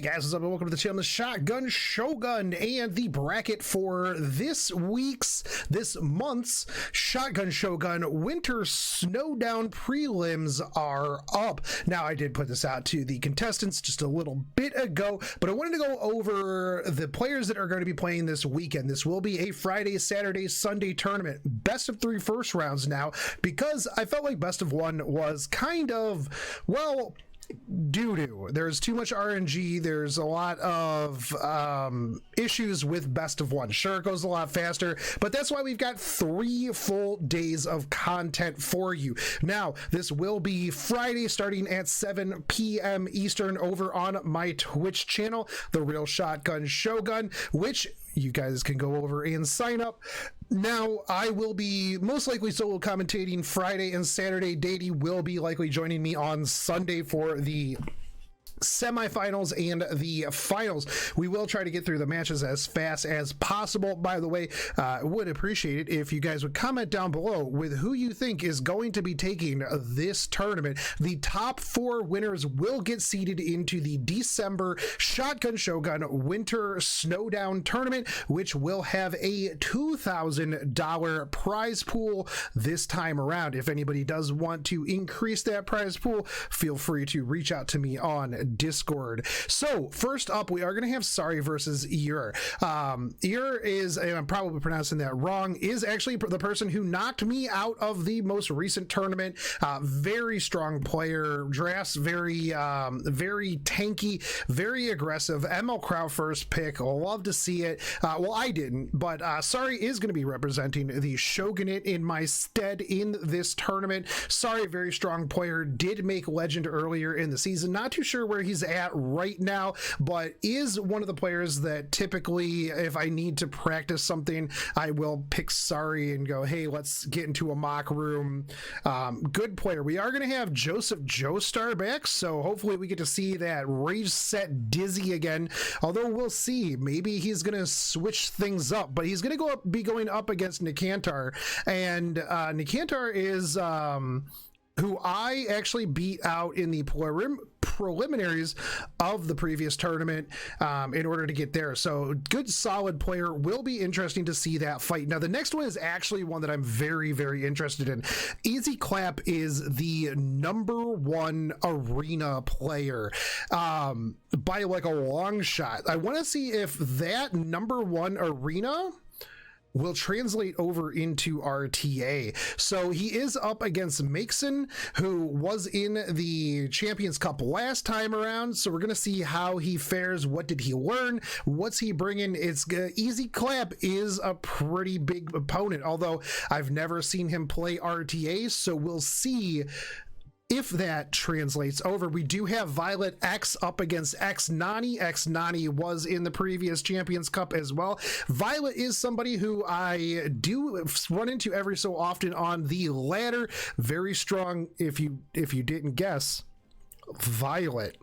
Hey guys, what's up and welcome to the channel, the Shotgun Shogun, and the bracket for this month's Shotgun Shogun Winter Snowdown Prelims are up. Now, I did put this out to the contestants just a little bit ago, but I wanted to go over the players that are going to be playing this weekend. This will be a Friday, Saturday, Sunday tournament. Best of 3 first rounds now, because I felt like best of 1 was kind of, well, doo-doo. There's too much RNG. There's a lot of issues with best of 1. Sure, it goes a lot faster, but that's why we've got 3 full days of content for you. Now, this will be Friday starting at 7 p.m. Eastern over on my Twitch channel, The Real Shotgun Shogun, which you guys can go over and sign up. Now, I will be most likely solo commentating Friday and Saturday. Dadey will be likely joining me on Sunday for the semifinals and the finals. We will try to get through the matches as fast as possible. By the way, would appreciate it if you guys would comment down below with who you think is going to be taking this tournament. The top 4 winners will get seeded into the December Shotgun Shogun Winter Snowdown Tournament, which will have a $2,000 prize pool this time around. If anybody does want to increase that prize pool, feel free to reach out to me on Discord. So first up, we are going to have Sari versus Ear. Ear is, and I'm probably pronouncing that wrong, is actually the person who knocked me out of the most recent tournament. Very strong player, drafts very tanky, very aggressive. ML Crowd first pick. Love to see it. Well, I didn't, but Sari is going to be representing the Shogunate in my stead in this tournament. Sari, very strong player, did make legend earlier in the season. Not too sure where he's at right now, but is one of the players that typically, if I need to practice something, I will pick Sari and go, hey, let's get into a mock room. Good player. We are going to have Joseph Joestar back, so hopefully we get to see that Rage Set Dizzy again, although we'll see. Maybe he's going to switch things up, but he's going to be going up against Nikantar, and Nikantar is who I actually beat out in the preliminaries of the previous tournament in order to get there. So good, solid player. Will be interesting to see that fight. Now, the next one is actually one that I'm very, very interested in. Easy Clap is the #1 arena player by like a long shot. I want to see if that #1 arena will translate over into RTA. So he is up against Makeson, who was in the Champions Cup last time around. So we're going to see how he fares. What did he learn? What's he bringing? It's Easy Clap is a pretty big opponent, although I've never seen him play RTA. So we'll see if that translates over. We do have Violet X up against X Nani. X Nani was in the previous Champions Cup as well. Violet is somebody who I do run into every so often on the ladder. Very strong, if you didn't guess. Violet.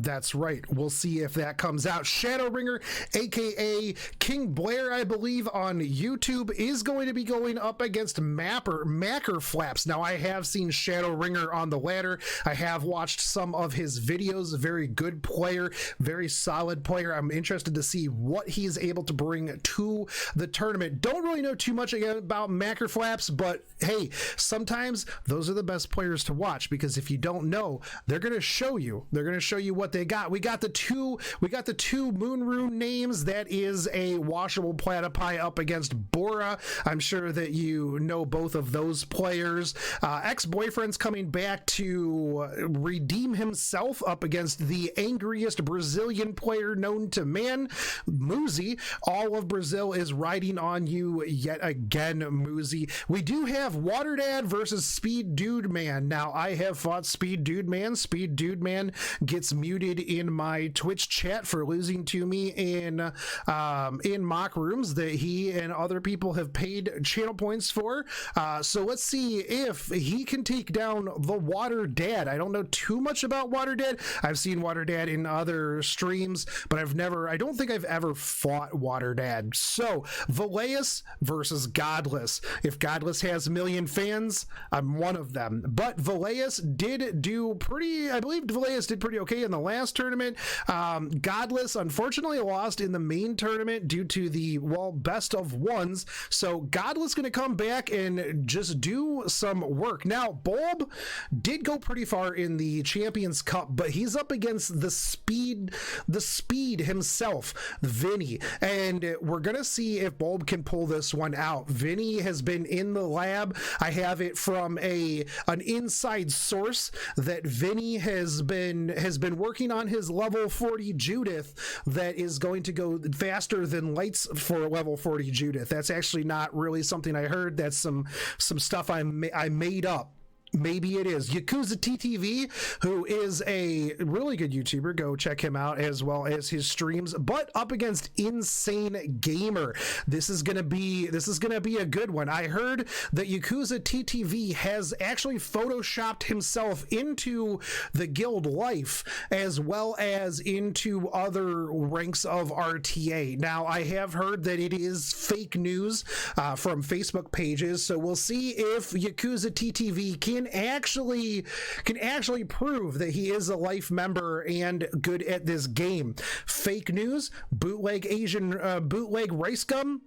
That's right. We'll see if that comes out. Shadowbringer, aka King Blair, I believe, on YouTube, is going to be going up against Macker Flaps. Now, I have seen Shadowbringer on the ladder. I have watched some of his videos. Very good player, very solid player. I'm interested to see what he's able to bring to the tournament. Don't really know too much about Macker Flaps, but hey, sometimes those are the best players to watch, because if you don't know, they're going to show you. They're going to show you what they got. We got the two Moon Rune names. That is a washable platypi up against Bora. I'm sure that you know both of those players. Ex-boyfriend's coming back to redeem himself up against the angriest Brazilian player known to man, Muzi. All of Brazil is riding on you yet again, Muzi. We do have Water Dad versus Speed Dude Man. Now, I have fought Speed Dude Man. Speed Dude Man gets muted in my Twitch chat for losing to me in mock rooms that he and other people have paid channel points for. So let's see if he can take down the Water Dad. I don't know too much about Water Dad. I've seen Water Dad in other streams, but I don't think I've ever fought Water Dad. So Valeus versus Godless. If Godless has a million fans, I'm one of them. But Valeus did do pretty, I believe Valeus did pretty okay in the the last tournament. Godless unfortunately lost in the main tournament due to the, well, best of ones. So Godless going to come back and just do some work. Now, Bulb did go pretty far in the Champions Cup, but he's up against the speed himself, Vinny. And we're going to see if Bulb can pull this one out. Vinny has been in the lab. I have it from an inside source that Vinny has been working on his level 40 Judith that is going to go faster than lights for level 40 Judith. That's actually not really something I heard. That's some stuff I made up. Maybe it is. Yakuza TTV, who is a really good YouTuber. Go check him out, as well as his streams. But up against Insane Gamer. This is gonna be a good one. I heard that Yakuza TTV has actually photoshopped himself into the guild life, as well as into other ranks of RTA. Now, I have heard that it is fake news from Facebook pages, so we'll see if Yakuza TTV can actually prove that he is a life member and good at this game. Fake news, bootleg rice gum,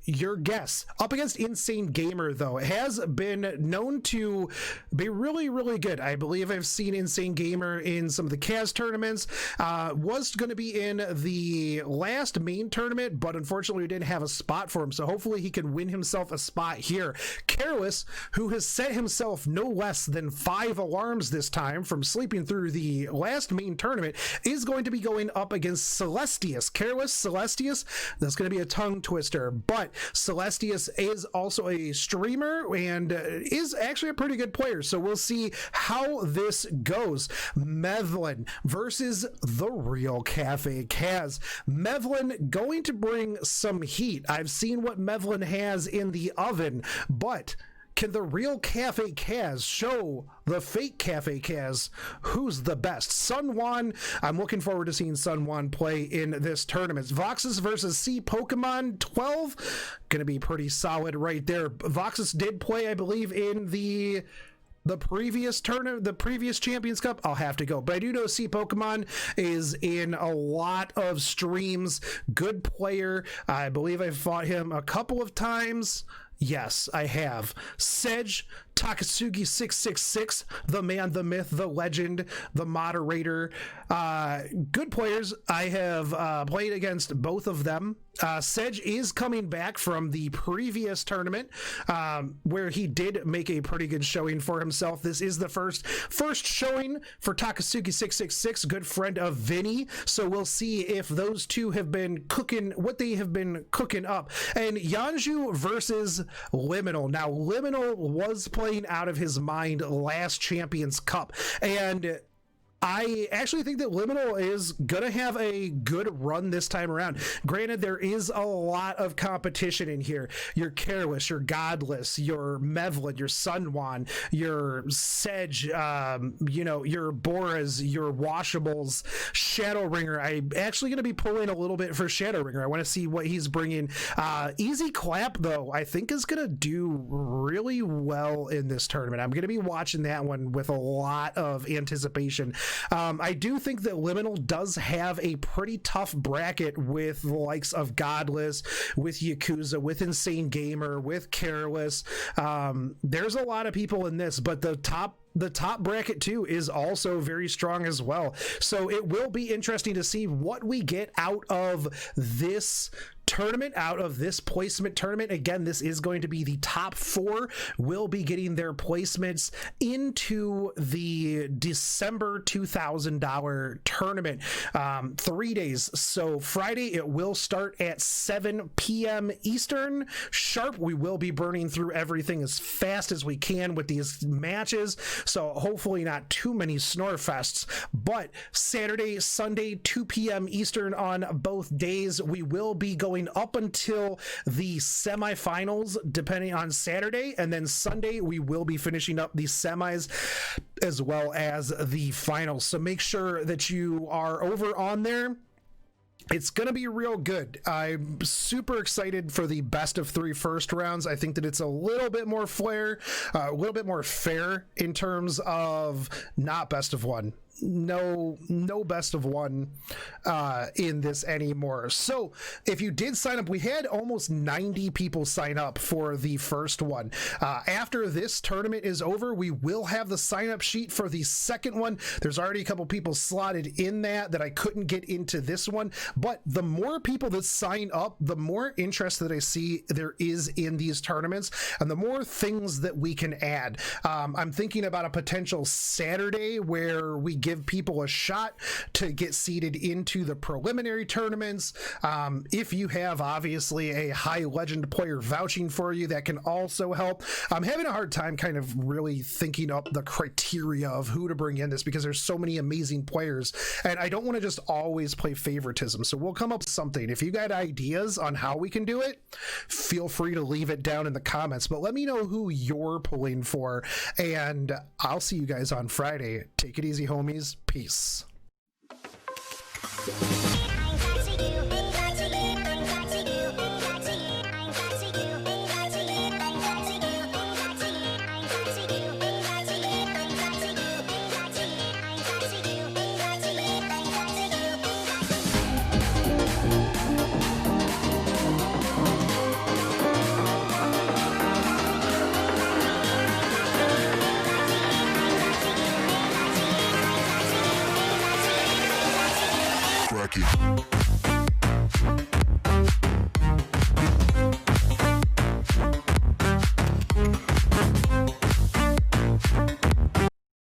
your guess. Up against Insane Gamer, though, it has been known to be really, really good. I believe I've seen Insane Gamer in some of the Kaz tournaments. Was going to be in the last main tournament, but unfortunately we didn't have a spot for him, so hopefully he can win himself a spot here. Careless, who has set himself no less than 5 alarms this time from sleeping through the last main tournament, is going to be going up against Celestius. Careless, Celestius, that's going to be a tongue twister, but Celestius is also a streamer and is actually a pretty good player, so we'll see how this goes. Mevlin versus the real Cafe Kaz. Mevlin going to bring some heat. I've seen what Mevlin has in the oven, but can the real Cafe Kaz show the fake Cafe Kaz who's the best? Sunwan, I'm looking forward to seeing Sunwan play in this tournament. Voxus versus C Pokemon 12, gonna be pretty solid right there. Voxus did play, I believe, in the previous tournament, the previous Champions Cup. I'll have to go, but I do know C Pokemon is in a lot of streams. Good player. I believe I fought him a couple of times. Yes, I have. Sedge, Takasugi 666, the man, the myth, the legend, the moderator. Good players. I have played against both of them. Sedge is coming back from the previous tournament where he did make a pretty good showing for himself. This is the first showing for Takasugi 666, good friend of Vinny. So we'll see if those two have been cooking what they have been cooking up. And Yanju versus Liminal. Now, Liminal was playing out of his mind last Champions Cup, and I actually think that Liminal is going to have a good run this time around. Granted, there is a lot of competition in here. Your Careless, your Godless, your Mevlin, your Sunwan, your Sedge, your Boras, your Washables, Shadowringer. I'm actually going to be pulling a little bit for Shadowringer. I want to see what he's bringing. Easy Clap, though, I think is going to do really well in this tournament. I'm going to be watching that one with a lot of anticipation. I do think that Liminal does have a pretty tough bracket with the likes of Godless, with Yakuza, with Insane Gamer, with Careless. There's a lot of people in this, but the top bracket too is also very strong as well. So it will be interesting to see what we get out of this tournament, out of this placement tournament. Again, this is going to be the top 4 will be getting their placements into the December $2,000 tournament. 3 days. So Friday it will start at 7 p.m. Eastern sharp. We will be burning through everything as fast as we can with these matches, so hopefully not too many snore fests. But Saturday, Sunday, 2 p.m. Eastern on both days, we will be going up until the semifinals, depending on Saturday, and then Sunday we will be finishing up the semis as well as the finals. So make sure that you are over on there. It's going to be real good. I'm super excited for the best of 3 first rounds. I think that it's a little bit more fair in terms of not best of 1. no best of one in this anymore. So if you did sign up, we had almost 90 people sign up for the first one. After this tournament is over, we will have the sign up sheet for the second one. There's already a couple people slotted in that I couldn't get into this one, but the more people that sign up, the more interest that I see there is in these tournaments, and the more things that we can add. I'm thinking about a potential Saturday where we give people a shot to get seeded into the preliminary tournaments. If you have obviously a high legend player vouching for you, that can also help. I'm having a hard time kind of really thinking up the criteria of who to bring in this, because there's so many amazing players and I don't want to just always play favoritism. So we'll come up with something. If you got ideas on how we can do it, feel free to leave it down in the comments, but let me know who you're pulling for, and I'll see you guys on Friday. Take it easy, homies. Peace. Cracky.